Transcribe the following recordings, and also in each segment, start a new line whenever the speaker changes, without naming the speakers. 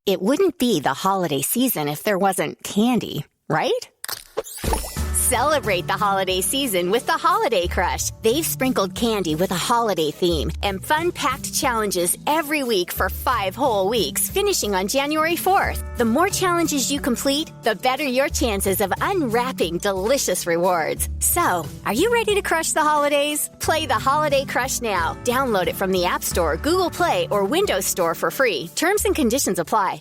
It wouldn't be the holiday season if there wasn't candy, right? Celebrate the holiday season with the Holiday Crush. They've sprinkled candy with a holiday theme and fun-packed challenges every week for 5 whole weeks, finishing on January 4th. The more challenges you complete, the better your chances of unwrapping delicious rewards. So, are you ready to crush the holidays? Play the Holiday Crush now. Download it from the App Store, Google Play, or Windows Store for free. Terms and conditions apply.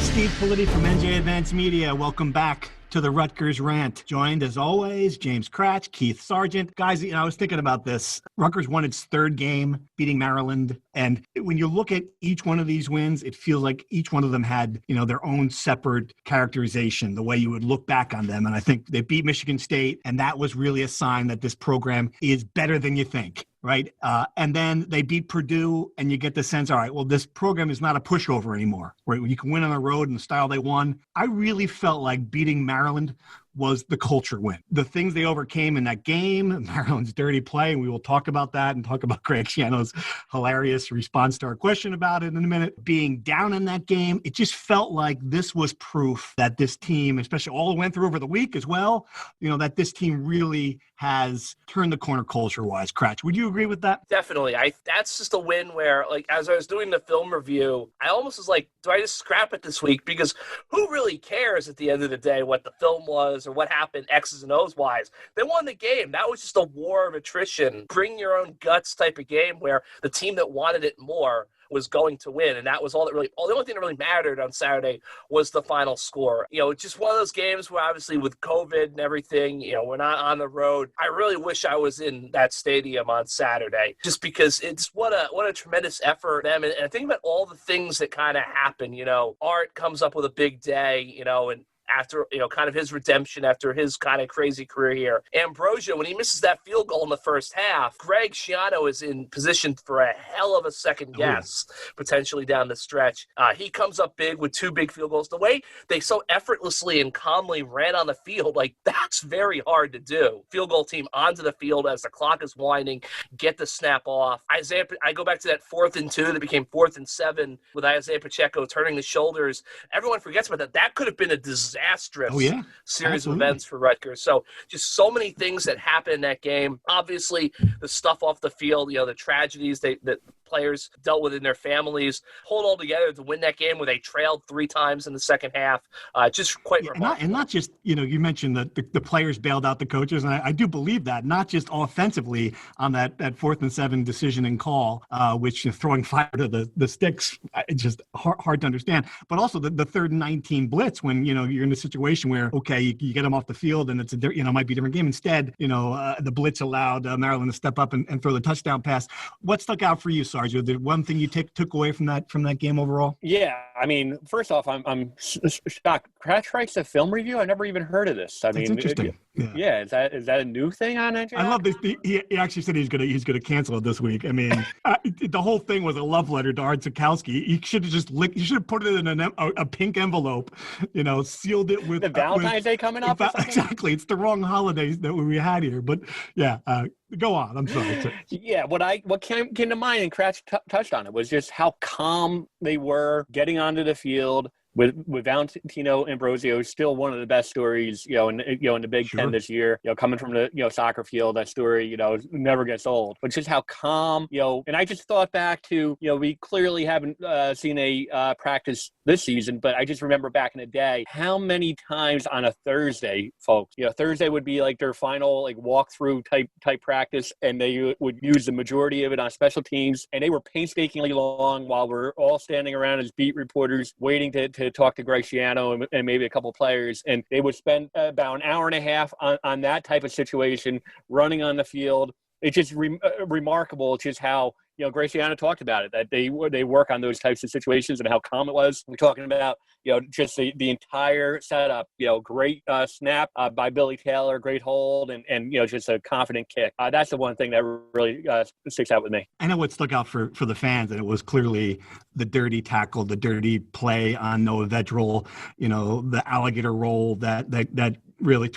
Steve Politi from NJ Advanced Media. Welcome back to the Rutgers Rant. Joined, as always, James Kratch, Keith Sargent. Guys, I was thinking about this. Rutgers won its 3rd game, beating Maryland. And when you look at each one of these wins, it feels like each one of them had, their own separate characterization, the way you would look back on them. And I think they beat Michigan State, and that was really a sign that this program is better than you think. Right. And then they beat Purdue, and you get the sense, all right, well, this program is not a pushover anymore, right? You can win on the road in the style they won. I really felt like beating Maryland was the culture win. The things they overcame in that game, Maryland's dirty play, and we will talk about that and talk about Greg Schiano's hilarious response to our question about it in a minute. Being down in that game, it just felt like this was proof that this team, especially all it went through over the week as well, that this team really has turned the corner culture-wise. Kratch, would you agree with that?
Definitely. That's just a win where, as I was doing the film review, I almost was like, do I just scrap it this week? Because who really cares at the end of the day what the film was or what happened X's and O's wise? They won the game. That was just a war of attrition. Bring your own guts type of game where the team that wanted it more was going to win, and that was all that really. The only thing that really mattered on Saturday was the final score. It's just one of those games where, obviously, with COVID and everything, we're not on the road. I really wish I was in that stadium on Saturday, just because it's what a tremendous effort for them. And I think about all the things that kind of happen. Art comes up with a big day, and after, kind of his redemption after his kind of crazy career here. Ambrosio, when he misses that field goal in the first half, Greg Schiano is in position for a hell of a second guess, potentially down the stretch. He comes up big with 2 big field goals. The way they so effortlessly and calmly ran on the field, that's very hard to do. Field goal team onto the field as the clock is winding, get the snap off. I go back to that 4th and 2 that became 4th and 7 with Isaiah Pacheco turning the shoulders. Everyone forgets about that. That could have been a disastrous series of events for Rutgers. So just so many things that happened in that game. Obviously, the stuff off the field, the tragedies that players dealt with in their families, hold all together to win that game where they trailed 3 times in the second half. Just quite remarkable.
And not just, you mentioned that the players bailed out the coaches, and I do believe that, not just offensively on that 4th and 7 decision and call, which throwing fire to the sticks, it's just hard to understand, but also the 3rd and 19 blitz when, you're in a situation where, okay, you get them off the field and it's might be a different game. Instead, the blitz allowed Maryland to step up and throw the touchdown pass. What stuck out for you, Sarge? The one thing you took away from that game overall?
Yeah, first off, I'm shocked. Kratch writes a film review. I never even heard of this.
That's interesting.
Yeah, is that a new thing on NJ.com?
I love this. He actually said he's gonna cancel it this week. The whole thing was a love letter to Art Sikowski. He should have just you should have put it in a pink envelope, sealed it with
the Valentine's Day coming up.
Exactly, it's the wrong holidays that we had here. But yeah, go on. I'm sorry.
Yeah, what came to mind, and Kratch touched on it, was just how calm they were getting onto the field. With Valentino Ambrosio, still one of the best stories, in the Big Ten this year. Coming from the soccer field, that story, never gets old. But just how calm, and I just thought back to, we clearly haven't seen a practice this season, but I just remember back in the day how many times on a Thursday, folks, Thursday would be like their final walkthrough type practice, and they would use the majority of it on special teams, and they were painstakingly long while we're all standing around as beat reporters waiting to talk to Greg Schiano and maybe a couple players, and they would spend about an hour and a half on that type of situation, running on the field, it's just remarkable just how, Greg Schiano talked about it, that they work on those types of situations and how calm it was. We're talking about, just the entire setup, great snap by Billy Taylor, great hold, and just a confident kick. That's the one thing that really sticks out with me.
I know what stuck out for the fans, and it was clearly the dirty tackle, the dirty play on Noah Vedral, the alligator roll that really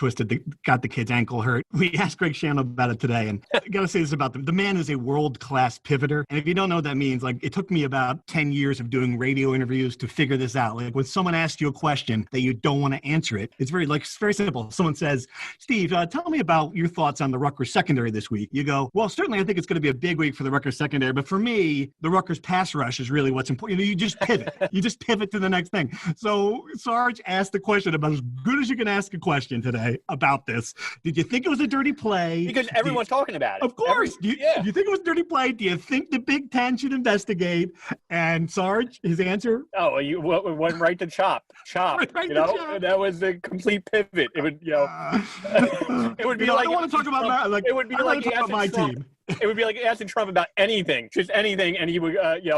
got the kid's ankle hurt. We asked Greg Schiano about it today, and I got to say this about them. The man is a world-class pivoter. And if you don't know what that means, like, it took me about 10 years of doing radio interviews to figure this out. Like, when someone asks you a question that you don't want to answer it, it's very simple. Someone says, Steve, tell me about your thoughts on the Rutgers secondary this week. You go, well, certainly I think it's going to be a big week for the Rutgers secondary, but for me, the Rutgers pass rush is really what's important. You just pivot. You just pivot to the next thing. So Sarge asked the question about as good as you can ask a question today about this. Did you think it was a dirty play?
Because everyone's talking about it.
Of course. Do you think it was a dirty play? Do you think the Big Ten should investigate? And Sarge, his answer?
Oh, you went right to chop. Chop. That was the complete pivot. It would, it would be like,
I don't want to talk about my,
it would be like
my team.
It would be like asking Trump about anything, just anything, and he would,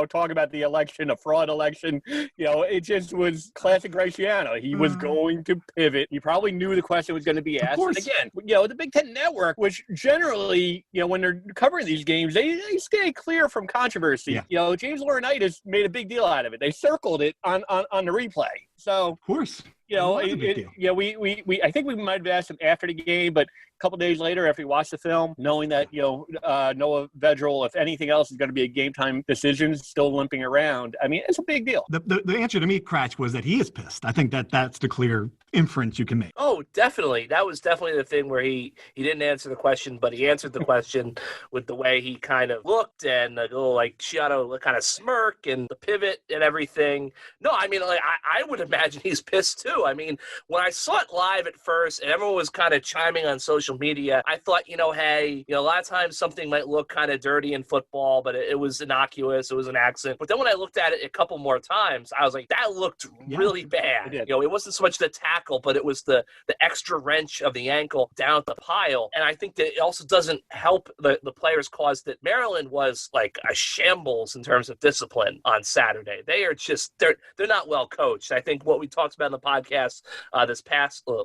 talk about the election, a fraud election. It just was classic Greg Schiano. He was going to pivot. He probably knew the question was going to be asked. And again, the Big Ten Network, which generally, when they're covering these games, they stay clear from controversy. Yeah. James Laurinaitis made a big deal out of it. They circled it on the replay. So,
of course.
I think we might have asked him after the game, but a couple days later, after he watched the film, knowing that Noah Vedral, if anything else, is going to be a game time decision, still limping around. I mean, it's a big deal.
The answer to me, Cratch, was that he is pissed. I think that's the clear inference you can make.
Oh, definitely. That was definitely the thing where he didn't answer the question, but he answered the question with the way he kind of looked and like Schiano kind of smirk and the pivot and everything. No, I mean, I would imagine he's pissed too. I mean, when I saw it live at first and everyone was kind of chiming on social media, I thought, hey, a lot of times something might look kind of dirty in football, but it was innocuous. It was an accident. But then when I looked at it a couple more times, I was like, that looked really bad. It wasn't so much the tackle, but it was the extra wrench of the ankle down at the pile. And I think that it also doesn't help the players' cause that Maryland was like a shambles in terms of discipline on Saturday. They are just, they're not well coached. I think what we talked about in the podcast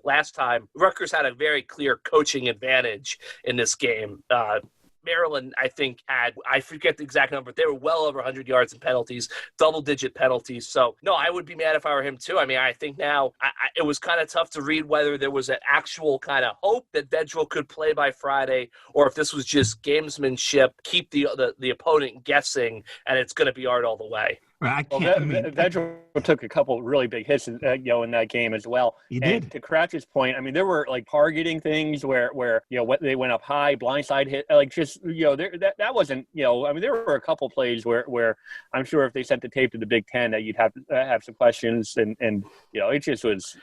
last time, Rutgers had a very clear coaching advantage in this game. Maryland, I think, I forget the exact number, but they were well over 100 yards in penalties, double-digit penalties. So, no, I would be mad if I were him, too. I mean, I think now it was kind of tough to read whether there was an actual kind of hope that Vedral could play by Friday or if this was just gamesmanship, keep the opponent guessing, and it's going to be art all the way.
Right,
Vedral took a couple really big hits, in that game as well.
He did.
And to Cratch's point, I mean, there were like targeting things where they went up high, blindside hit, like just that wasn't I mean, there were a couple plays where I'm sure if they sent the tape to the Big Ten that you'd have some questions, and it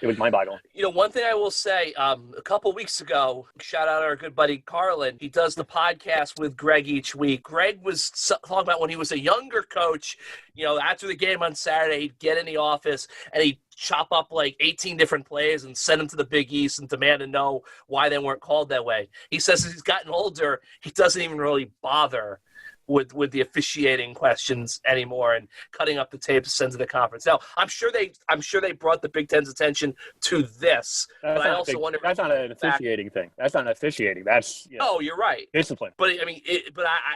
was mind-boggling.
One thing I will say, a couple weeks ago, shout out our good buddy Carlin. He does the podcast with Greg each week. Greg was talking about when he was a younger coach. After the game on Saturday, he'd get in the office and he'd chop up like 18 different plays and send them to the Big East and demand to know why they weren't called that way. He says as he's gotten older, he doesn't even really bother with the officiating questions anymore and cutting up the tape to send to the conference. Now, I'm sure they brought the Big Ten's attention to this, but I also wonder.
That's not an officiating thing. That's not officiating. That's
Oh, you're right.
Discipline.
But I mean,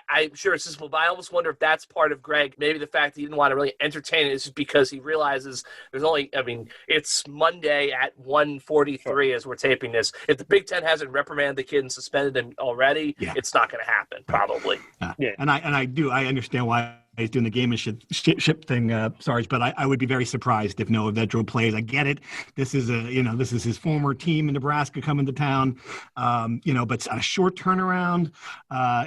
I'm sure it's discipline. But I almost wonder if that's part of Greg. Maybe the fact that he didn't want to really entertain it is just because he realizes there's only. I mean, it's Monday at 1:43 as we're taping this. If the Big Ten hasn't reprimanded the kid and suspended him already, it's not going to happen probably.
I understand why he's doing the gamemanship thing, Sarge, but I would be very surprised if Noah Vedral plays. I get it. This is his former team in Nebraska coming to town, but a short turnaround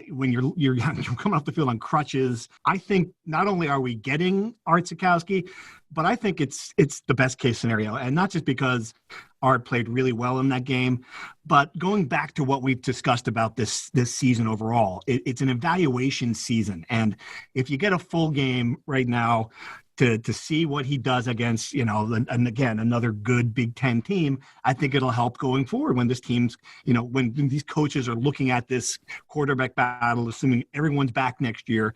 when you're coming off the field on crutches. I think not only are we getting Art Sikowski, but I think it's the best case scenario, and not just because Art played really well in that game, but going back to what we've discussed about this season overall, it's an evaluation season, and if you get a full game right now, to see what he does against, and again, another good Big Ten team. I think it'll help going forward when this team's, when these coaches are looking at this quarterback battle, assuming everyone's back next year,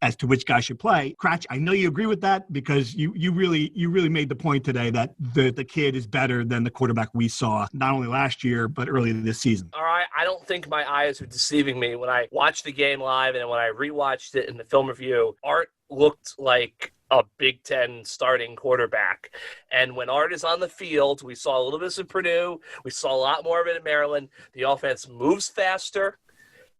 as to which guy should play. Cratch, I know you agree with that because you really made the point today that the kid is better than the quarterback we saw not only last year but earlier this season.
All right, I don't think my eyes are deceiving me when I watched the game live and when I rewatched it in the film review. Art looked like a Big Ten starting quarterback. And when Art is on the field, we saw a little bit of Purdue. We saw a lot more of it in Maryland. The offense moves faster,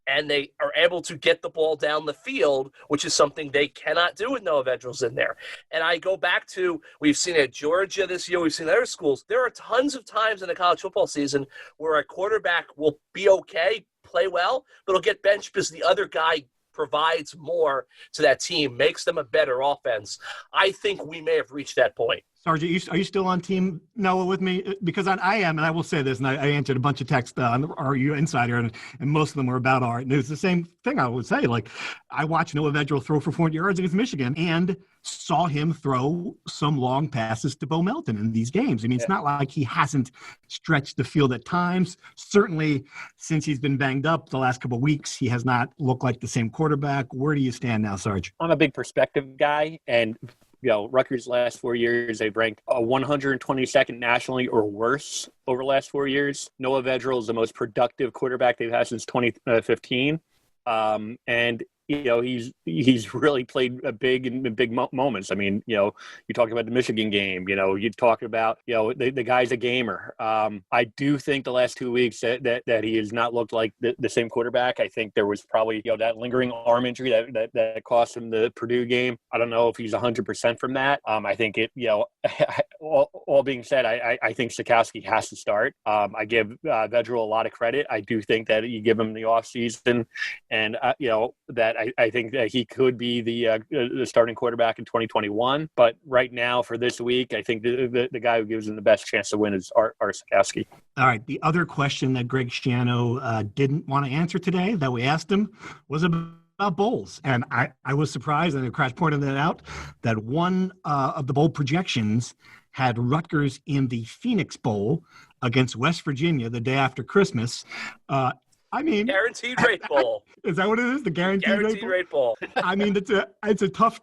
and they are able to get the ball down the field, which is something they cannot do with Noah Vedril's in there. And I go back to, we've seen at Georgia this year, we've seen other schools. There are tons of times in the college football season where a quarterback will be okay, play well, but he'll get benched because the other guy provides more to that team, makes them a better offense. I think we may have reached that point.
Sergeant, are you still on Team Noah with me? Because I am, and I will say this, and I answered a bunch of texts on RU Insider, and most of them were about Art. And it's the same thing I would say. Like, I watched Noah Vedral throw for 400 yards against Michigan and saw him throw some long passes to Bo Melton in these games. I mean, it's not like he hasn't stretched the field at times. Certainly, since he's been banged up the last couple of weeks, he has not looked like the same quarterback. Where do you stand now, Sarge?
I'm a big perspective guy, and Rutgers last 4 years, they've ranked 122nd nationally or worse over the last 4 years. Noah Vedral is the most productive quarterback they've had since 2015. And he's really played a big in big moments. I mean, you talk about the Michigan game, you talk about, the guy's a gamer. I do think the last 2 weeks that he has not looked like the same quarterback. I think there was probably, that lingering arm injury that cost him the Purdue game. I don't know if he's 100% from that. I think all being said, I think Sikowski has to start. I give Vedral a lot of credit. I do think that you give him the offseason and, that I think that he could be the starting quarterback in 2021. But right now, for this week, I think the guy who gives him the best chance to win is Art Sikowski.
All right. The other question that Greg Schiano didn't want to answer today that we asked him was about bowls. And I was surprised, and Crash pointed that out, that one of the bowl projections had Rutgers in the Phoenix Bowl against West Virginia the day after Christmas.
Guaranteed rate bowl.
Is that what it is? The guaranteed
rate bowl.
I mean, it's a tough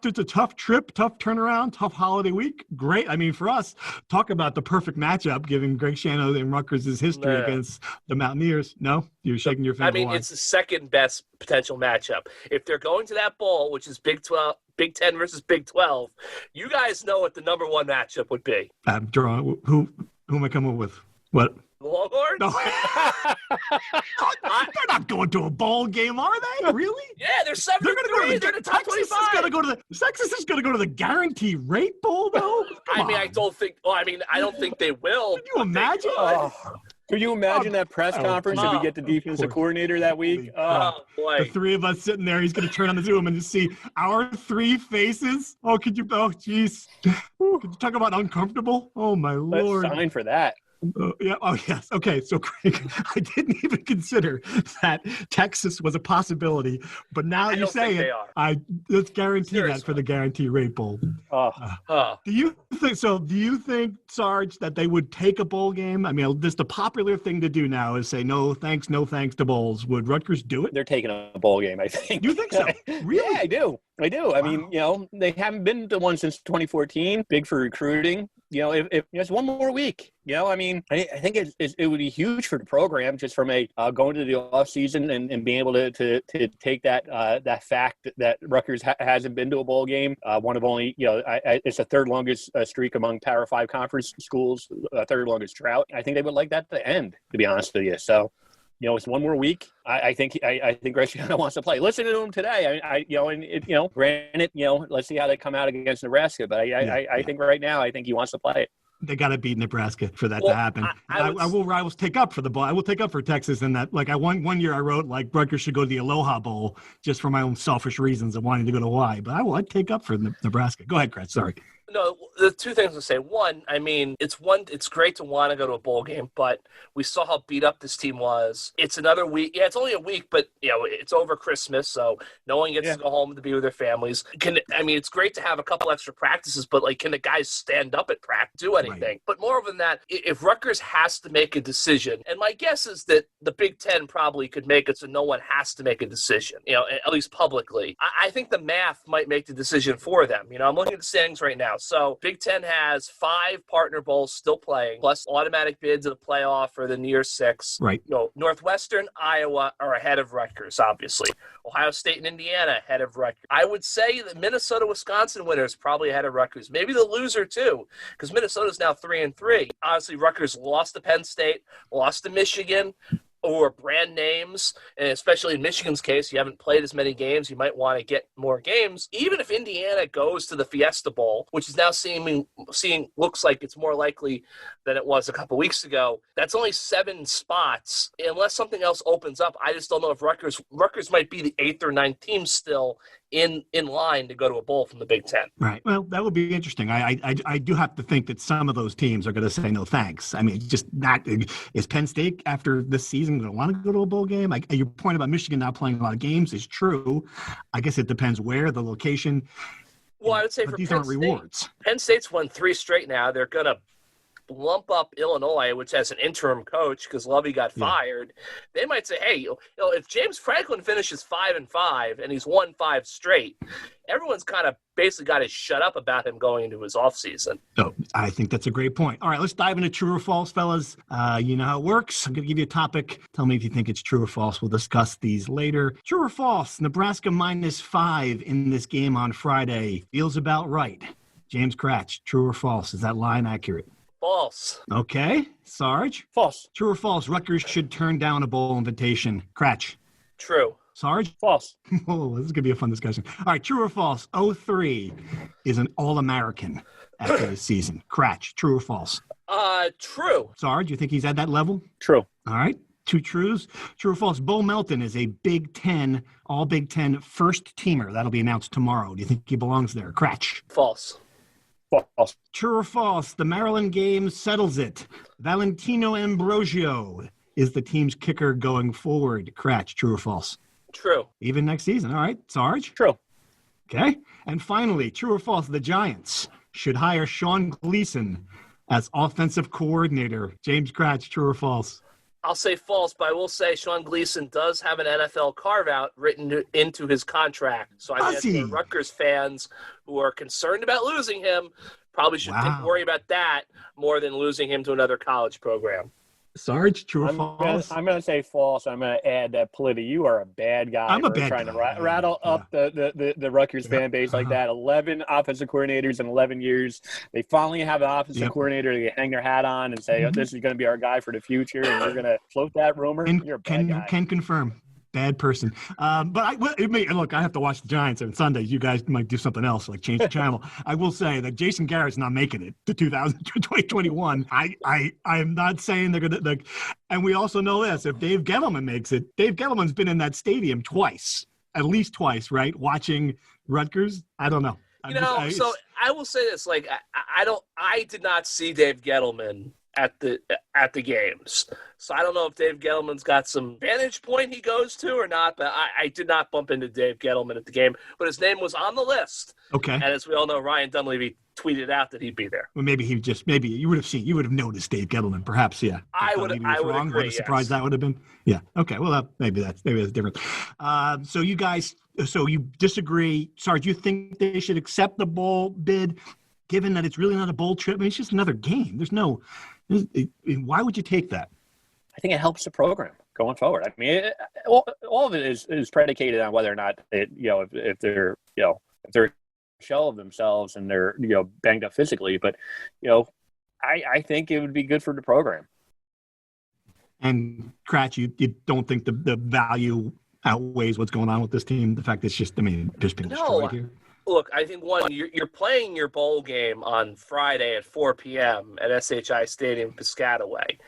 trip, tough turnaround, tough holiday week. Great. I mean, for us, talk about the perfect matchup, given Greg Schiano and Rutgers' history against the Mountaineers. No, you're shaking your finger.
It's the second best potential matchup. If they're going to that bowl, which is Big 10 versus Big 12, you guys know what the number one matchup would be.
I'm drawing. Who am I coming up with? What?
Longhorns?
No. They're not going to a bowl game, are they? Really?
Yeah, they're 7-3. They're the top 25.
Texas is going to go to the guarantee rate bowl, though.
I don't think they will.
Can you imagine?
Could you imagine that press conference if we get the defensive coordinator that week?
Oh, boy.
The three of us sitting there, he's going to turn on the Zoom and just see our three faces. Oh, jeez. Could you talk about uncomfortable? Oh, my Lord.
Let's sign for that.
Yeah. Oh, yes. Okay. So, Craig, I didn't even consider that Texas was a possibility, but now you say it. Let's guarantee that for the guarantee rate bowl. Do you think, Sarge, that they would take a bowl game? I mean, this the popular thing to do now is say no thanks to bowls. Would Rutgers do it?
They're taking a bowl game, I think.
You think so? Really?
Yeah, I do. Wow. I mean, they haven't been to one since 2014. Big for recruiting. If it's one more week, I think it would be huge for the program just from going to the off season and being able to take that fact that Rutgers hasn't been to a bowl game. One of only, it's the third longest streak among Power 5 conference schools, third longest drought. I think they would like that to end, to be honest with you. So, it's one more week. I think Greg Schiano wants to play. Listen to him today. Granted, let's see how they come out against Nebraska. But I think right now, I think he wants to play it.
They got to beat Nebraska for that to happen. I will take up for the bowl. I will take up for Texas in that. Like one year I wrote like Rutgers should go to the Aloha Bowl just for my own selfish reasons of wanting to go to Hawaii. But I'd take up for Nebraska. Go ahead, Chris. Sorry.
No, the two things to say. One, I mean, it's great to want to go to a bowl game, but we saw how beat up this team was. It's another week. Yeah, it's only a week, but it's over Christmas, so no one gets to go home to be with their families. It's great to have a couple extra practices, but can the guys stand up at practice, do anything? Right. But more than that, if Rutgers has to make a decision, and my guess is that the Big Ten probably could make it so no one has to make a decision, at least publicly. I think the math might make the decision for them. I'm looking at the standings right now. So Big Ten has 5 partner bowls still playing, plus automatic bids of the playoff for the near 6.
Right.
Northwestern, Iowa are ahead of Rutgers, obviously. Ohio State and Indiana ahead of Rutgers. I would say the Minnesota, Wisconsin winner is probably ahead of Rutgers. Maybe the loser too, because Minnesota's now 3-3. Honestly, Rutgers lost to Penn State, lost to Michigan, or brand names, and especially in Michigan's case, you haven't played as many games. You might want to get more games. Even if Indiana goes to the Fiesta Bowl, which is now seeing looks like it's more likely than it was a couple weeks ago, that's only 7 spots. Unless something else opens up, I just don't know if Rutgers might be the 8th or 9th team still in line to go to a bowl from the Big Ten.
Right. Well, that would be interesting. I do have to think that some of those teams are going to say no thanks. I mean, just not. Is Penn State after this season going to want to go to a bowl game? Your point about Michigan not playing a lot of games is true. I guess it depends where, the location.
Well, I would say for
these
Penn
aren't rewards.
State, Penn State's won 3 straight now. They're going to lump up Illinois, which has an interim coach because Lovey got fired. They might say, hey, if James Franklin finishes 5-5 and he's won 5 straight, everyone's kind of basically got to shut up about him going into his offseason.
Oh, I think that's a great point. All right, let's dive into true or false, fellas. You know how it works. I'm going to give you a topic. Tell me if you think it's true or false. We'll discuss these later. True or false, Nebraska -5 in this game on Friday. Feels about right. James Kratch, true or false? Is that line accurate?
False.
Okay. Sarge?
False.
True or false? Rutgers should turn down a bowl invitation. Kratch?
True.
Sarge?
False.
Oh, this is going to be a fun discussion. All right. True or false? 03 is an All-American after this season. Kratch, true or false?
True.
Sarge, you think he's at that level?
True.
All right. 2 truths. True or false? Bo Melton is a Big Ten, all Big Ten first teamer. That'll be announced tomorrow. Do you think he belongs there? Kratch?
False.
False.
True or false? The Maryland game settles it. Valentino Ambrosio is the team's kicker going forward. Kratch, true or false?
True.
Even next season. All right. Sarge?
True.
Okay. And finally, true or false? The Giants should hire Sean Gleason as offensive coordinator. James Kratch, true or false?
I'll say false, but I will say Sean Gleason does have an NFL carve-out written into his contract. So I guess the Rutgers fans who are concerned about losing him probably should worry about that more than losing him to another college program.
Sarge, true or false?
I'm going to say false. I'm going to add that, Politi, you are a bad guy.
I'm a bad
trying
guy.
to rattle up the Rutgers fan base like that. 11 offensive coordinators in 11 years. They finally have an offensive coordinator they hang their hat on and say, this is going to be our guy for the future, and you're going to float that rumor. You're a bad guy.
Can confirm. Bad person. Look, I have to watch the Giants on Sundays. You guys might do something else, like change the channel. I will say that Jason Garrett's not making it to 2021. I am not saying they're going to – and we also know this. If Dave Gettleman makes it, Dave Gettleman's been in that stadium twice, at least twice, right, watching Rutgers. I don't know.
So I will say this. I did not see Dave Gettleman at the games. So I don't know if Dave Gettleman's got some vantage point he goes to or not, but I did not bump into Dave Gettleman at the game, but his name was on the list.
Okay.
And as we all know, Ryan Dunleavy tweeted out that he'd be there.
Well, maybe you would have noticed Dave Gettleman, perhaps. Yeah.
I would agree.
What a surprise that would have been. Yeah. Okay. Well, maybe that's different. So you guys, you disagree. Sarge, you think they should accept the bowl bid, given that it's really not a bowl trip? I mean, it's just another game. Why would you take that?
I think it helps the program going forward. I mean, all of it is predicated on whether or not if they're a shell of themselves and they're banged up physically. But I think it would be good for the program.
And Kratch, you don't think the value outweighs what's going on with this team? The fact that it's just been destroyed here.
Look, I think, one, you're playing your bowl game on Friday at 4 p.m. at SHI Stadium, Piscataway.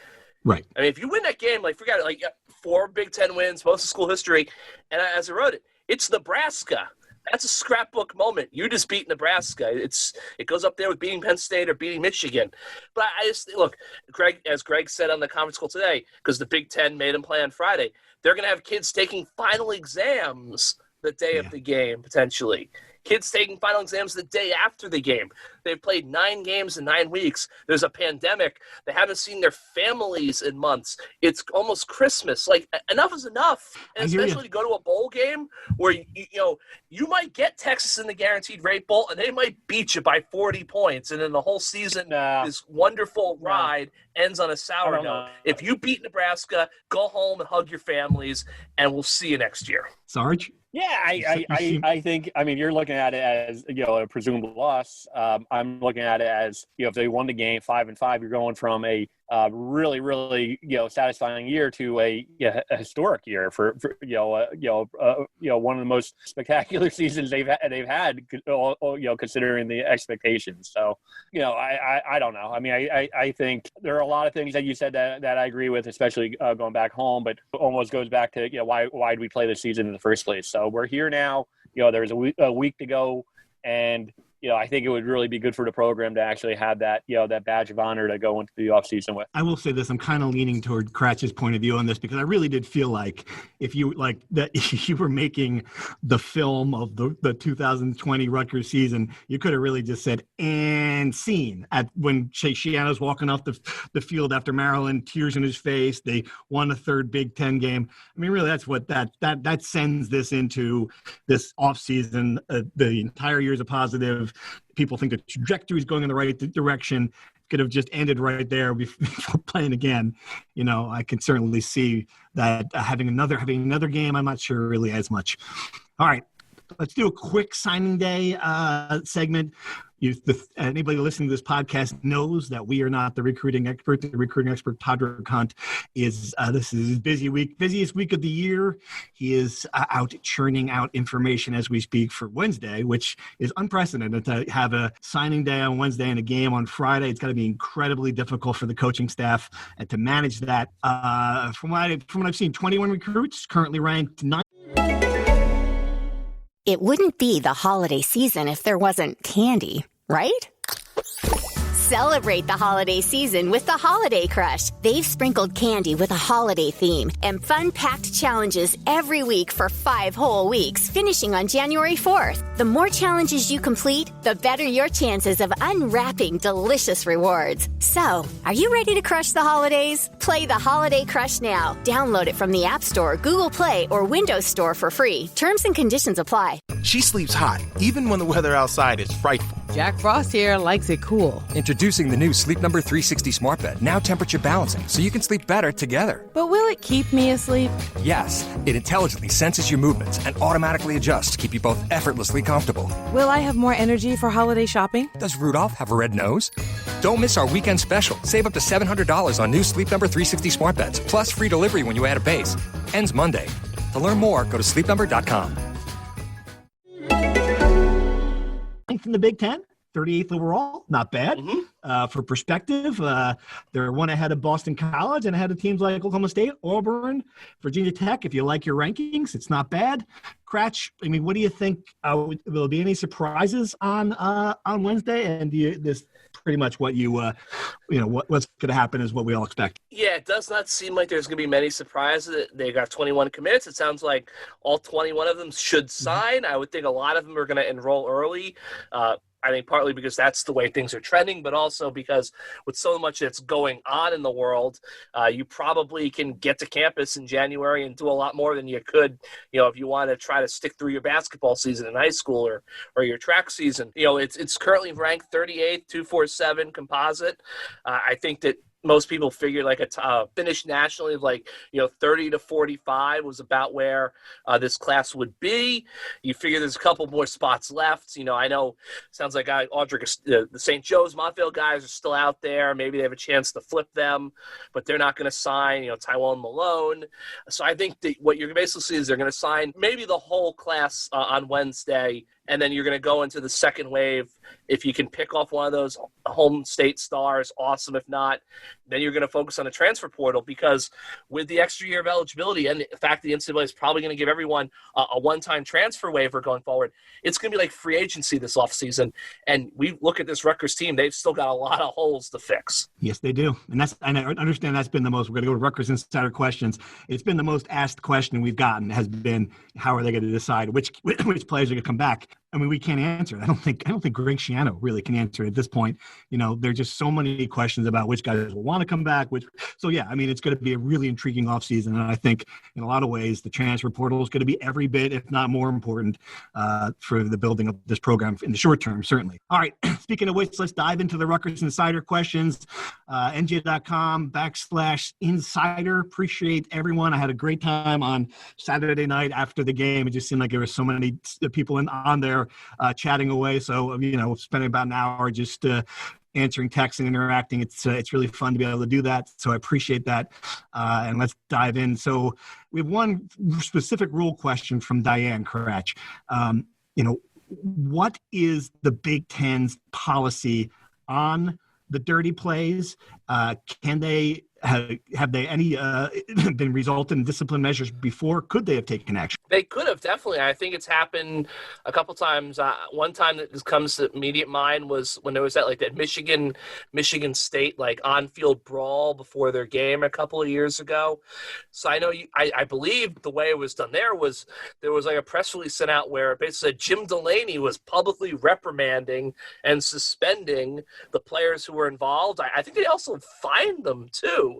Right.
I mean, if you win that game, forget it, 4 Big Ten wins, most of school history, and as I wrote it, it's Nebraska. That's a scrapbook moment. You just beat Nebraska. It goes up there with beating Penn State or beating Michigan. But I just look, Greg, as Greg said on the conference call today, because the Big Ten made him play on Friday, they're going to have kids taking final exams the day of the game, potentially. Kids taking final exams the day after the game. They've played 9 games in 9 weeks. There's a pandemic. They haven't seen their families in months. It's almost Christmas. Like, enough is enough. And especially to go to a bowl game where, you might get Texas in the Guaranteed Rate Bowl, and they might beat you by 40 points. And then the whole season, this wonderful ride ends on a sour note. If you beat Nebraska, go home and hug your families, and we'll see you next year.
Sarge?
Yeah, I think, you're looking at it as, a presumed loss. I'm looking at it as, if they won the game 5-5, you're going from a really, really, satisfying year to a historic year for one of the most spectacular seasons they've had, considering the expectations. So, I don't know. I think there are a lot of things that you said that I agree with, especially going back home, but almost goes back to, why did we play this season in the first place? So we're here now. There's a week to go, and I think it would really be good for the program to actually have that, that badge of honor to go into the offseason with.
I will say this, I'm kind of leaning toward Cratch's point of view on this, because I really did feel like if you were making the film of the 2020 Rutgers season, you could have really just said, and scene at when Schiano's walking off the field after Maryland, tears in his face. They won a third Big Ten game. Really, that's what that sends this into this offseason. The entire year is a positive. People think the trajectory is going in the right direction. Could have just ended right there before playing again. I can certainly see that having another game, I'm not sure really as much. All right, let's do a quick signing day segment. Anybody listening to this podcast knows that we are not the recruiting expert. The recruiting expert, Todrick Hunt, this is his busiest week of the year. He is out churning out information as we speak for Wednesday, which is unprecedented to have a signing day on Wednesday and a game on Friday. It's got to be incredibly difficult for the coaching staff and to manage that. From what I've seen, 21 recruits currently ranked 9.
It wouldn't be the holiday season if there wasn't candy, right? Celebrate the holiday season with the Holiday Crush. They've sprinkled candy with a holiday theme and fun-packed challenges every week for 5 whole weeks, finishing on January 4th. The more challenges you complete, the better your chances of unwrapping delicious rewards. So, are you ready to crush the holidays? Play the Holiday Crush now. Download it from the App Store, Google Play, or Windows Store for free. Terms and conditions apply.
She sleeps hot, even when the weather outside is frightful.
Jack Frost here likes it cool.
Introducing the new Sleep Number 360 smart bed, now temperature balancing, so you can sleep better together.
But will it keep me asleep?
Yes, it intelligently senses your movements and automatically adjusts to keep you both effortlessly comfortable.
Will I have more energy for holiday shopping?
Does Rudolph have a red nose? Don't miss our weekend special. Save up to $700 on new Sleep Number 360 smart beds, plus free delivery when you add a base. Ends Monday. To learn more, go to sleepnumber.com.
From the Big Ten, 38th overall, not bad. For perspective, they're one ahead of Boston College and ahead of teams like Oklahoma State, Auburn, Virginia Tech. If you like your rankings, it's not bad. Cratch, what do you think? Will there be any surprises on Wednesday? And this pretty much what what's going to happen is what we all expect.
Yeah, it does not seem like there's going to be many surprises. They got 21 commits. It sounds like all 21 of them should sign. I would think a lot of them are going to enroll early. I think partly because that's the way things are trending, but also because with so much that's going on in the world, you probably can get to campus in January and do a lot more than you could, if you want to try to stick through your basketball season in high school or your track season. It's currently ranked 38th, 247 composite. I think that most people figured like a finish nationally of 30 to 45 was about where this class would be. You figure there's a couple more spots left. I know sounds like Audric, the St. Joe's, Montvale guys are still out there. Maybe they have a chance to flip them, but they're not going to sign, Tywone Malone. So I think that what you're basically seeing is they're going to sign maybe the whole class on Wednesday and then you're going to go into the second wave. If you can pick off one of those home state stars, awesome. If not, then you're going to focus on the transfer portal, because with the extra year of eligibility and the fact the NCAA is probably going to give everyone a one-time transfer waiver going forward, it's going to be like free agency this offseason. And we look at this Rutgers team, they've still got a lot of holes to fix.
Yes, they do. And I understand that's been the most, we're going to go to Rutgers Insider questions. It's been the most asked question we've gotten has been, how are they going to decide which players are going to come back? I mean, we can't answer it. I don't think Greg Schiano really can answer it at this point. You know, there's just so many questions about which guys will want to come back. So yeah, I mean, it's going to be a really intriguing offseason. And I think in a lot of ways, the transfer portal is going to be every bit, if not more important, for the building of this program in the short term, certainly. All right. Speaking of which, let's dive into the Rutgers Insider questions. NJ.com/insider. Appreciate everyone. I had a great time on Saturday night after the game. It just seemed like there were so many people on there chatting away. So, you know, spending about an hour just answering texts and interacting. It's really fun to be able to do that. So I appreciate that. And let's dive in. So we have one specific rule question from Diane Kratch. You know, what is the Big Ten's policy on the dirty plays? Can they have they any been resulted in discipline measures before? Could they have taken action?
They could have, definitely. I think it's happened a couple times. One time that just comes to immediate mind was when there was that Michigan State on-field brawl before their game a couple of years ago. So I know I believe the way it was done there was like a press release sent out where it basically said Jim Delaney was publicly reprimanding and suspending the players who were involved. I think they also fined them too.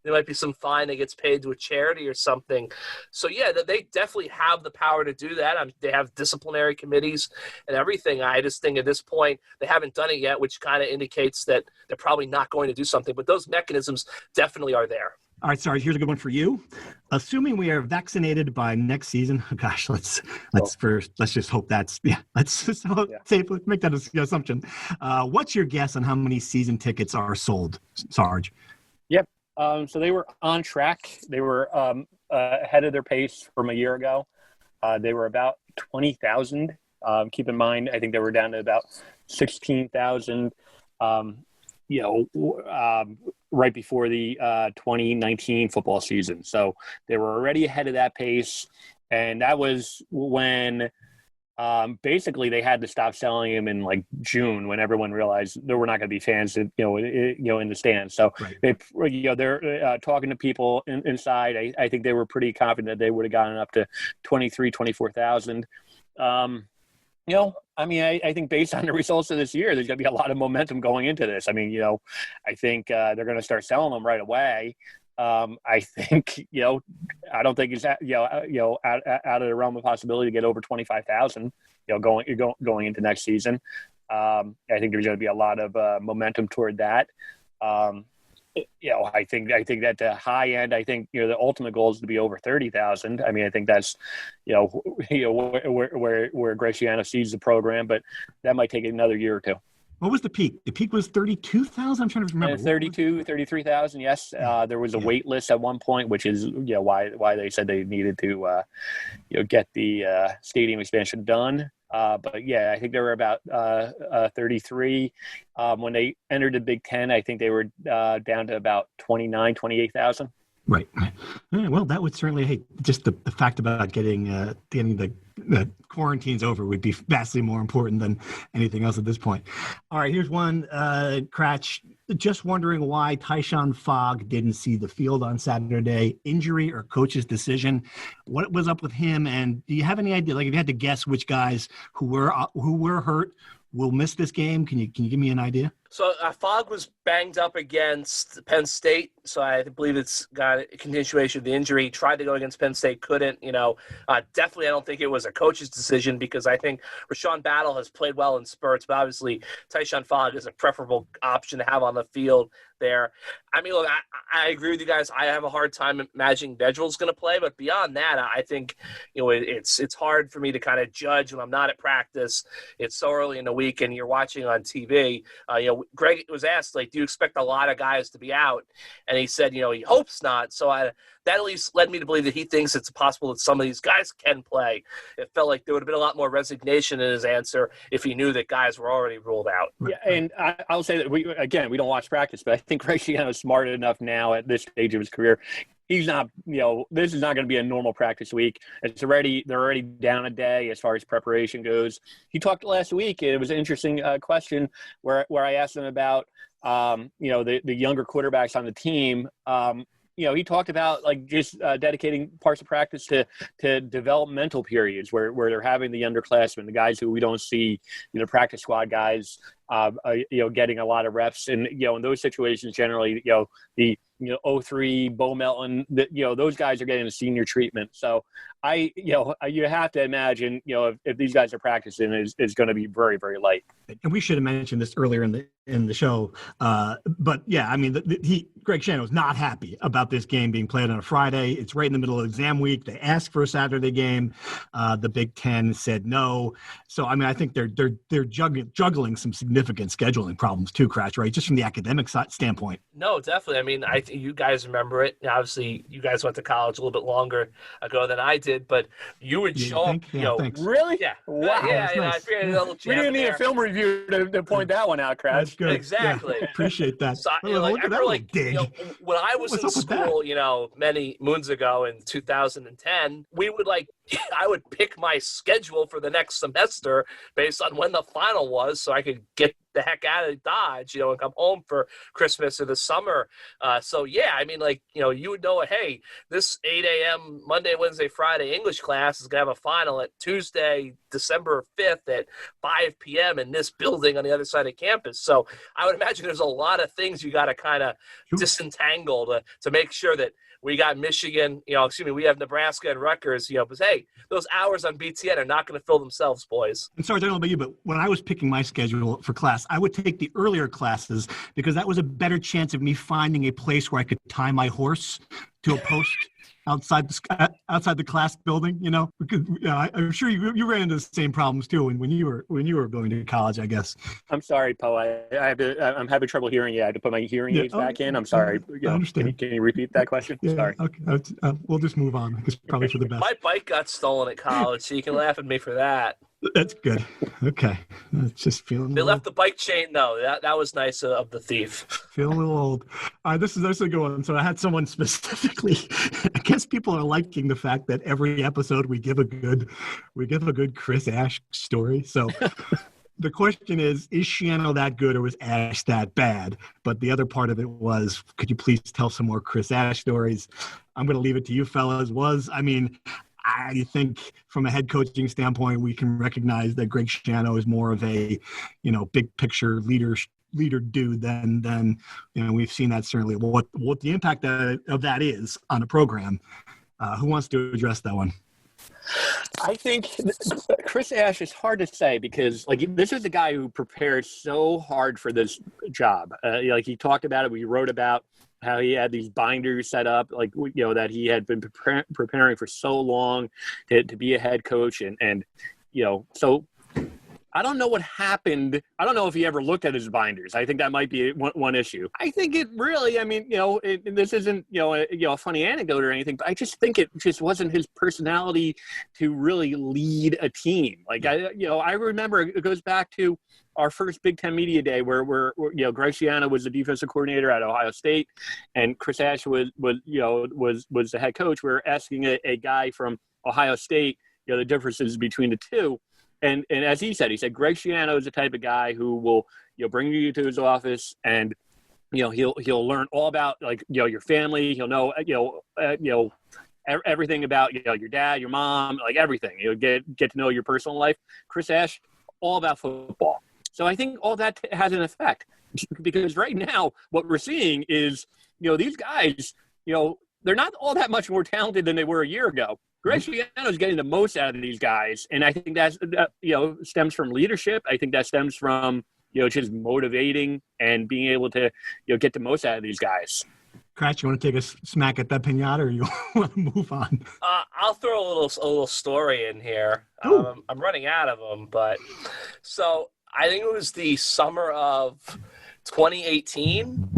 There might be some fine that gets paid to a charity or something. So, yeah, they definitely have the power to do that. They have disciplinary committees and everything. I just think at this point they haven't done it yet, which kind of indicates that they're probably not going to do something. But those mechanisms definitely are there.
All right, Sarge, here's a good one for you. Assuming we are vaccinated by next season, gosh, let's just hope let's make that an assumption. What's your guess on how many season tickets are sold, Sarge?
Yep. So they were on track. They were ahead of their pace from a year ago. They were about 20,000. Keep in mind, I think they were down to about 16,000. Right before the 2019 football season. So they were already ahead of that pace. And that was when basically they had to stop selling them in June, when everyone realized there were not going to be fans, in the stands. So right. They're talking to people inside. I think they were pretty confident that they would have gotten up to 24,000. I think based on the results of this year, there's going to be a lot of momentum going into this. I mean, I think they're going to start selling them right away. I think, I don't think it's, out of the realm of possibility to get over 25,000, going into next season. I think there's going to be a lot of momentum toward that. I think that the high end, the ultimate goal is to be over 30,000. I mean, I think that's, where Greg Schiano sees the program, but that might take another year or two.
What was the peak? The peak was 32,000. I'm trying to remember.
33,000. Yes. There was a wait list at one point, which is, why they said they needed to, get the stadium expansion done. But yeah, I think they were about 33. When they entered the Big Ten, I think they were down to about 28,000.
Right. Well, that would certainly, just the fact about getting the quarantines over would be vastly more important than anything else at this point. All right, here's one, Kratch. Just wondering why Tyshawn Fogg didn't see the field on Saturday. Injury or coach's decision? What was up with him? And do you have any idea? If you had to guess which guys who were hurt will miss this game, can you give me an idea?
So Fogg was banged up against Penn State, so I believe it's got a continuation of the injury. Tried to go against Penn State, couldn't. Definitely I don't think it was a coach's decision, because I think Rashawn Battle has played well in spurts, but obviously Tyshawn Fogg is a preferable option to have on the field there. I mean, look, I agree with you guys. I have a hard time imagining Vedril's going to play, but beyond that, I think it's hard for me to kind of judge when I'm not at practice. It's so early in the week, and you're watching on TV. Greg was asked, like, do you expect a lot of guys to be out? And he said, he hopes not. So that at least led me to believe that he thinks it's possible that some of these guys can play. It felt like there would have been a lot more resignation in his answer if he knew that guys were already ruled out.
Yeah, and I'll say that we don't watch practice, but I think Greg Schiano is smart enough now at this stage of his career. He's not, this is not going to be a normal practice week. They're already down a day as far as preparation goes. He talked last week, and it was an interesting question where I asked him about, the younger quarterbacks on the team. He talked about like just dedicating parts of practice to developmental periods where they're having the underclassmen, the guys who we don't see, practice squad guys, getting a lot of reps. And, in those situations, generally, the 03 Bo Melton, those guys are getting a senior treatment. So you have to imagine, if these guys are practicing, is going to be very, very light.
And we should have mentioned this earlier in the show. But yeah, I mean, Greg Schiano is not happy about this game being played on a Friday. It's right in the middle of exam week. They asked for a Saturday game. The Big Ten said no. So, I mean, I think they're juggling some significant scheduling problems too, Cratch, right? Just from the academic standpoint.
No, definitely. I mean, I think you guys remember it. Obviously, you guys went to college a little bit longer ago than I did, but you would show up,
thanks.
Really?
Yeah.
Wow.
I figured a little
we didn't need a film review to point that one out, Crash.
That's good.
Exactly.
Yeah, appreciate that.
So,
I remember,
when I was in school, many moons ago in 2010, we would I would pick my schedule for the next semester based on when the final was so I could get the heck out of Dodge, and come home for Christmas or the summer. You would know, hey, this 8 a.m. Monday, Wednesday, Friday English class is going to have a final at Tuesday, December 5th at 5 p.m. in this building on the other side of campus. So I would imagine there's a lot of things you got to kind of disentangle to make sure that we got Michigan, we have Nebraska and Rutgers, because, hey, those hours on BTN are not going to fill themselves, boys.
And sorry, I don't know about you, but when I was picking my schedule for class, I would take the earlier classes because that was a better chance of me finding a place where I could tie my horse to a post outside the class building, because I'm sure you ran into the same problems too when you were going to college, I guess.
I'm sorry, Poe. I'm having trouble hearing you. I had to put my hearing aids back in. I'm sorry.
I understand.
Can you repeat that question?
Yeah,
sorry.
Okay. We'll just move on. It's probably for the best.
My bike got stolen at college, so you can laugh at me for that.
That's good. Okay. Just feeling.
They left the bike chain. No, that was nice of the thief.
Feeling a little old. All right, this is a good one. So I had someone specifically. I guess people are liking the fact that every episode we give a good Chris Ash story. So the question is Schiano that good or was Ash that bad? But the other part of it was, could you please tell some more Chris Ash stories? I'm going to leave it to you fellas. I think from a head coaching standpoint, we can recognize that Greg Schiano is more of a, big picture leader dude than we've seen that certainly what the impact of that is on a program. Who wants to address that one?
I think Chris Ash is hard to say because this is the guy who prepared so hard for this job. He talked about it. We wrote about how he had these binders set up, that he had been preparing for so long to be a head coach. And so I don't know what happened. I don't know if he ever looked at his binders. I think that might be one issue. I think it really, this isn't, a funny anecdote or anything, but I just think it just wasn't his personality to really lead a team. I remember it goes back to our first Big Ten Media Day where Greg Schiano was the defensive coordinator at Ohio State and Chris Ash was the head coach. We were asking a guy from Ohio State, the differences between the two. And as he said, Greg Schiano is the type of guy who will, bring you to his office and, he'll learn all about your family. He'll know, everything about, your dad, your mom, everything. You'll get to know your personal life. Chris Ash, all about football. So I think all that has an effect because right now what we're seeing is, these guys, they're not all that much more talented than they were a year ago. Greg Schiano is getting the most out of these guys, and I think that stems from leadership. I think that stems from just motivating and being able to get the most out of these guys.
Cratch, you want to take a smack at that pinata, or you want to move on?
I'll throw a little story in here. I'm running out of them, but so I think it was the summer of 2018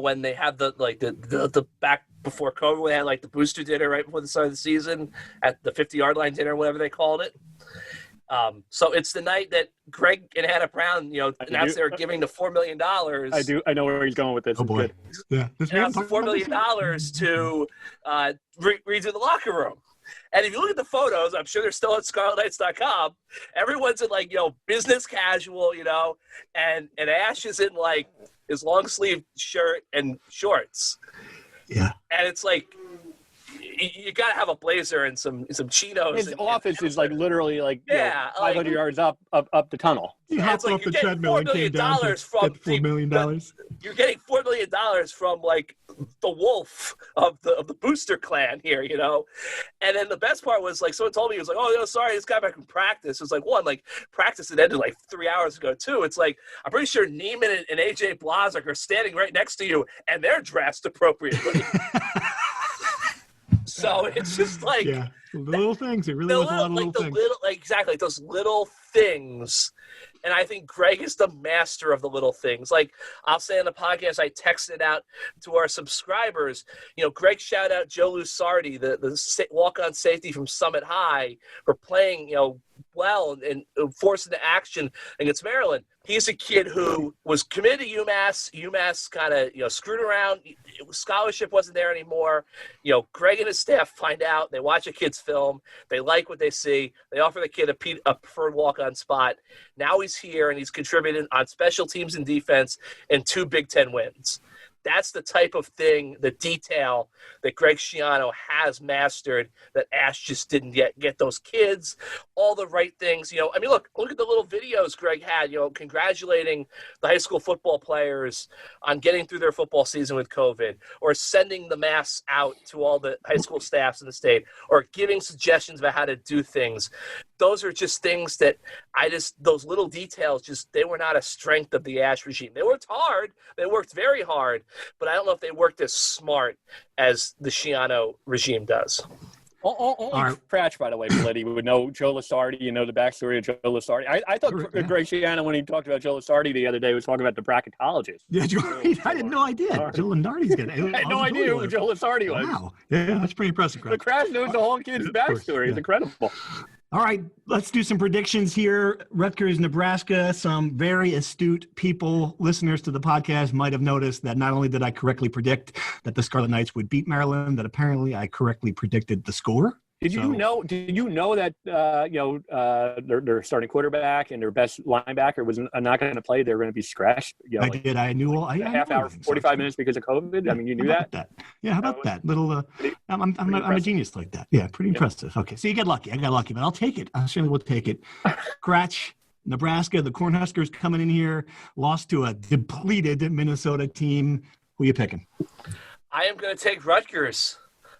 when they had the back before COVID, when they had like the booster dinner right before the start of the season at the 50-yard line dinner, whatever they called it. So it's the night that Greg and Hannah Brown, announced they were giving the $4 million.
I know where he's going with this.
Oh boy, yeah,
announced the $4 million to redo the locker room. And if you look at the photos, I'm sure they're still at ScarletKnights.com. Everyone's in business casual, and Ash is in his long sleeve shirt and shorts.
Yeah,
and it's like, you got to have a blazer and some chinos.
His office is literally 500 yards up the tunnel.
He hopped off the treadmill and came down to get $4 million.
You're getting $4 million from the wolf of the booster clan here, And then the best part was someone told me, he was like, "Oh, sorry, this guy back from practice." It was practice had ended 3 hours ago too. It's I'm pretty sure Neiman and AJ Blazek are standing right next to you, and they're dressed appropriately. So it's just
the little things. It really was a lot of little things.
Exactly, those little things. And I think Greg is the master of the little things. I'll say on the podcast, I texted out to our subscribers, Greg shout out Joe Lusardi, the walk-on safety from Summit High, for playing, well and forced into action against Maryland. He's a kid who was committed to UMass. UMass kind of, screwed around. Scholarship wasn't there anymore. Greg and his staff find out. They watch a kid's film. They like what they see. They offer the kid a preferred walk-on spot. Now he's here, and he's contributed on special teams and defense in 2 Big Ten wins. That's the type of thing, the detail that Greg Schiano has mastered that Ash just didn't get those kids, all the right things. Look at the little videos Greg had, congratulating the high school football players on getting through their football season with COVID, or sending the masks out to all the high school staffs in the state, or giving suggestions about how to do things. Those are just things that those little details, they were not a strength of the Ash regime. They worked hard. They worked very hard. But I don't know if they worked as smart as the Schiano regime does.
Only Cratch, by the way, Blitty, would know Joe Lusardi. The backstory of Joe Lusardi. I thought Greg Schiano, when he talked about Joe Lusardi the other day, was talking about the bracketologist.
Yeah, I had no idea. Joe Lusardi's going to.
I had no idea who Joe Lusardi was.
Wow. Yeah, that's pretty impressive.
The Cratch knows the whole kid's backstory. It's incredible.
All right, let's do some predictions here. Rutgers, Nebraska. Some very astute people, listeners to the podcast, might have noticed that not only did I correctly predict that the Scarlet Knights would beat Maryland, that apparently I correctly predicted the score.
Did you know that their starting quarterback and their best linebacker was not going to play? They were going to be scratched.
I did. I knew. I
half hour, 45 minutes because of COVID. I mean, you knew that.
Yeah. How about that? Little. I'm a genius like that. Yeah. Pretty impressive. Okay. So you get lucky. I got lucky, but I'll take it. I certainly will take it. Cratch, Nebraska. The Cornhuskers coming in here, lost to a depleted Minnesota team. Who are you picking?
I am going to take Rutgers.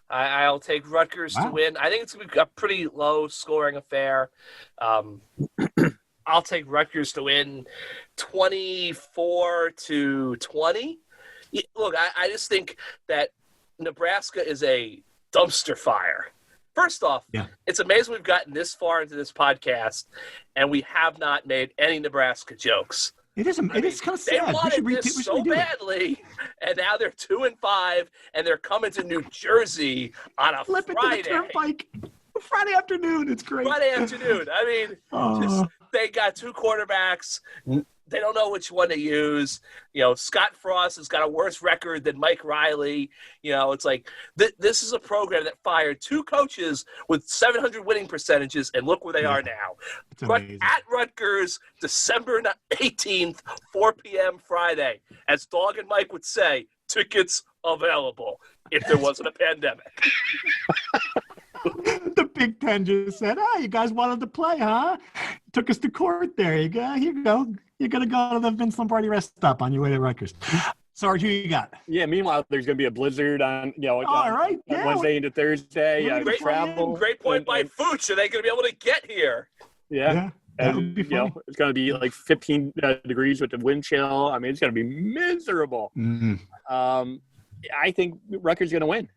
I'll take Rutgers to win. I think it's going to be a pretty low-scoring affair. I'll take Rutgers to win 24-20. Look, I just think that Nebraska is a dumpster fire. First off, It's amazing we've gotten this far into this podcast, and we have not made any Nebraska jokes.
It is kind of sad.
They wanted this so badly, and now they're 2-5, and they're coming to New Jersey on a Friday.
Into the turnpike. Friday afternoon. It's great.
Friday afternoon. I mean, they got 2 quarterbacks. They don't know which one to use. Scott Frost has got a worse record than Mike Riley. It's like this is a program that fired 2 coaches with 700 winning percentages, and look where they are now. At Rutgers, December 18th, 4 p.m. Friday. As Dog and Mike would say, tickets available if there wasn't a pandemic.
The Big Ten just said, you guys wanted to play, huh? Took us to court there. You go. Here you go. You're going to go to the Vince Lombardi rest stop on your way to Rutgers. Sarge, who you got?
Yeah, meanwhile, there's going to be a blizzard on, on Wednesday into Thursday.
Great point by Fooch. Are they going to be able to get here?
Yeah. And, it's going to be 15 degrees with the wind chill. I mean, it's going to be miserable.
Mm-hmm.
I think Rutgers is going to win.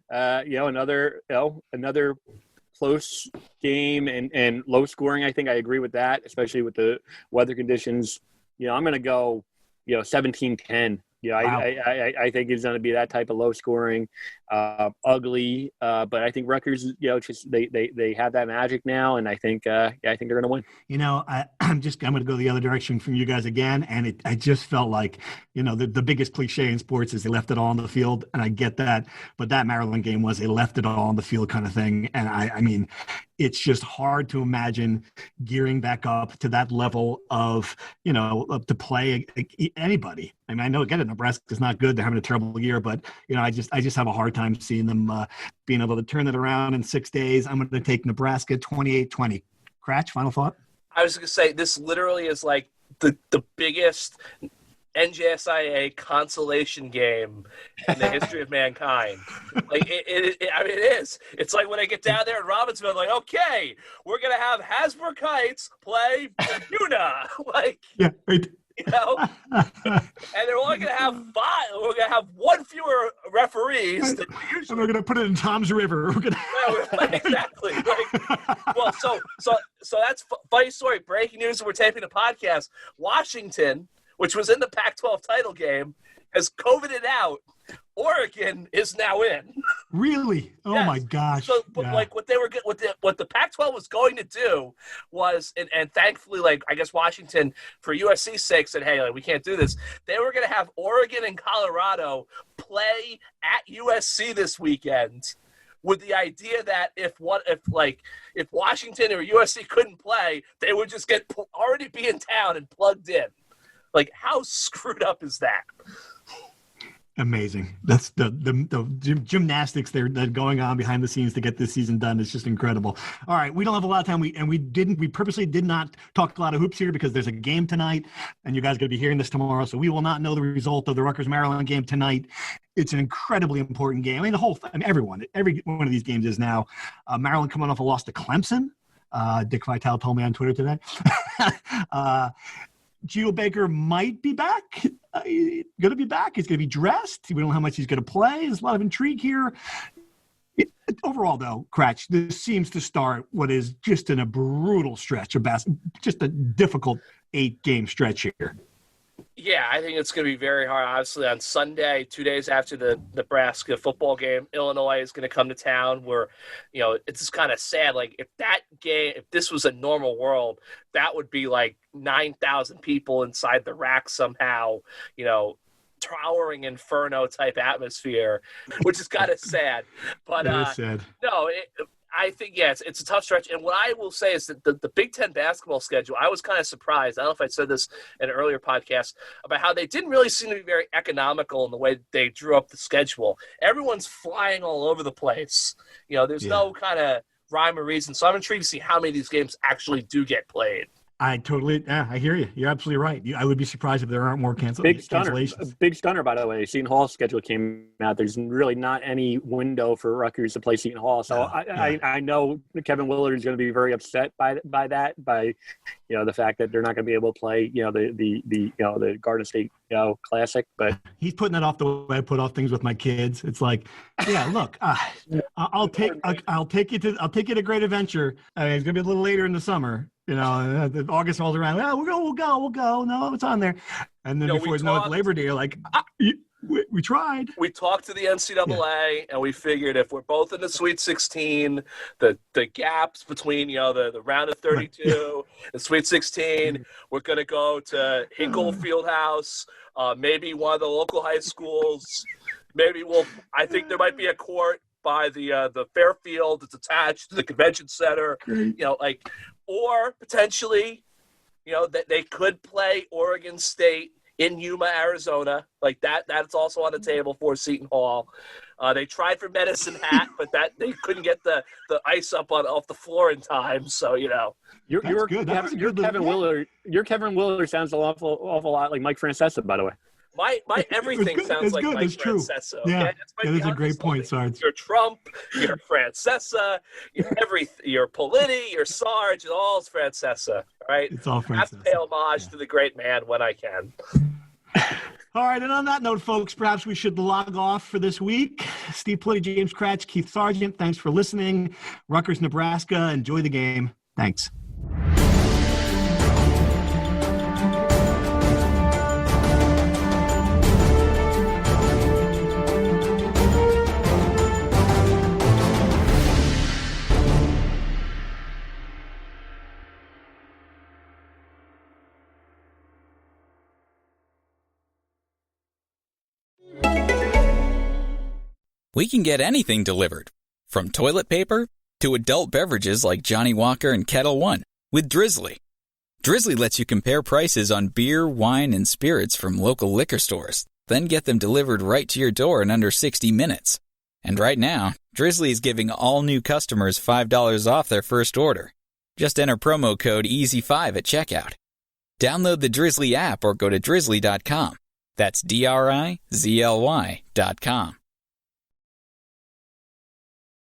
Another close game and low scoring. I think I agree with that, especially with the weather conditions. I'm going to go 17-10.
Wow.
I think it's going to be that type of low scoring, ugly. But I think Rutgers, just they have that magic now, and I think they're going to win.
I'm going to go the other direction from you guys again, and I just felt like, the biggest cliche in sports is they left it all on the field, and I get that, but that Maryland game was a left it all on the field kind of thing, and I mean, it's just hard to imagine gearing back up to that level of, to play anybody. I mean, I know, again, Nebraska's not good. They're having a terrible year, but, I just have a hard time seeing them being able to turn it around in 6 days. I'm going to take Nebraska 28-20. Cratch, final thought?
I was going to say, this literally is like the biggest NJSIA consolation game in the history of mankind. Like it is. It's like when I get down there in Robbinsville, like, okay, we're gonna have Hasbro Kites play Una, like, yeah, right. And they're only gonna have 5. We're gonna have 1 fewer referees than we usually.
And we're gonna put it in Tom's River.
Exactly. Well, so that's funny story. Breaking news: we're taping a podcast. Washington, which was in the Pac-12 title game, has COVIDed out. Oregon is now in.
Really? Oh, yes. My gosh.
So, like, what the Pac-12 was going to do was, and thankfully, like, I guess Washington, for USC's sake, said, hey, like, we can't do this. They were going to have Oregon and Colorado play at USC this weekend, with the idea that if Washington or USC couldn't play, they would just already be in town and plugged in. Like, how screwed up is that?
Amazing. That's the gymnastics they're going on behind the scenes to get this season done. It's just incredible. All right, we don't have a lot of time. We purposely did not talk a lot of hoops here because there's a game tonight, and you guys are going to be hearing this tomorrow, so we will not know the result of the Rutgers-Maryland game tonight. It's an incredibly important game. I mean, every one of these games is now. Maryland coming off a loss to Clemson. Dick Vitale told me on Twitter today. Geo Baker might be back. He's going to be back. He's going to be dressed. We don't know how much he's going to play. There's a lot of intrigue here. Overall, though, Cratch, this seems to start what is just in a brutal stretch of basketball, just a difficult 8-game stretch here.
Yeah, I think it's going to be very hard. Obviously, on Sunday, 2 days after the Nebraska football game, Illinois is going to come to town where, it's just kind of sad. Like, if this was a normal world, that would be like 9,000 people inside the rack somehow, towering inferno type atmosphere, which is kind of sad. But
it is sad.
No, I think, yes, it's a tough stretch. And what I will say is that the Big Ten basketball schedule, I was kind of surprised. I don't know if I said this in an earlier podcast about how they didn't really seem to be very economical in the way they drew up the schedule. Everyone's flying all over the place. There's no kind of rhyme or reason. So I'm intrigued to see how many of these games actually do get played.
I hear you. You're absolutely right. I would be surprised if there aren't more cancellations.
Big stunner, by the way. Seton Hall schedule came out. There's really not any window for Rutgers to play Seton Hall. So I know Kevin Willard is going to be very upset by the fact that they're not going to be able to play, the Garden State, Classic. But
he's putting that off the way I put off things with my kids. It's like, look, I'll take you to Great Adventure. It's going to be a little later in the summer. August rolls around. We'll go. No, it's on there. And then before you know it, Labor Day, you're like, we tried.
We talked to the NCAA, and we figured if we're both in the Sweet 16, the gaps between, the round of 32 and Sweet 16, we're going to go to Hinkle Fieldhouse, maybe one of the local high schools. Maybe I think there might be a court by the Fairfield that's attached to the convention center. Or potentially, that they could play Oregon State in Yuma, Arizona. Like that's also on the table for Seton Hall. They tried for Medicine Hat, but they couldn't get the ice up off the floor in time. So
your Kevin Willard sounds an awful lot like Mike Francesa, by the way.
My everything sounds like Mike Francesa. Okay?
Yeah, that's a great point, Sarge.
You're Trump, you're Francesa, you're Politi, you're Sarge, it all is Francesa, right?
It's all Francesa.
I have to pay homage to the great man when I can.
All right, and on that note, folks, perhaps we should log off for this week. Steve Politi, James Cratch, Keith Sargent, thanks for listening. Rutgers, Nebraska, enjoy the game. Thanks.
We can get anything delivered, from toilet paper to adult beverages like Johnnie Walker and Kettle One, with Drizzly. Drizzly lets you compare prices on beer, wine, and spirits from local liquor stores, then get them delivered right to your door in under 60 minutes. And right now, Drizzly is giving all new customers $5 off their first order. Just enter promo code EASY5 at checkout. Download the Drizzly app or go to drizzly.com. That's DRIZLY.com.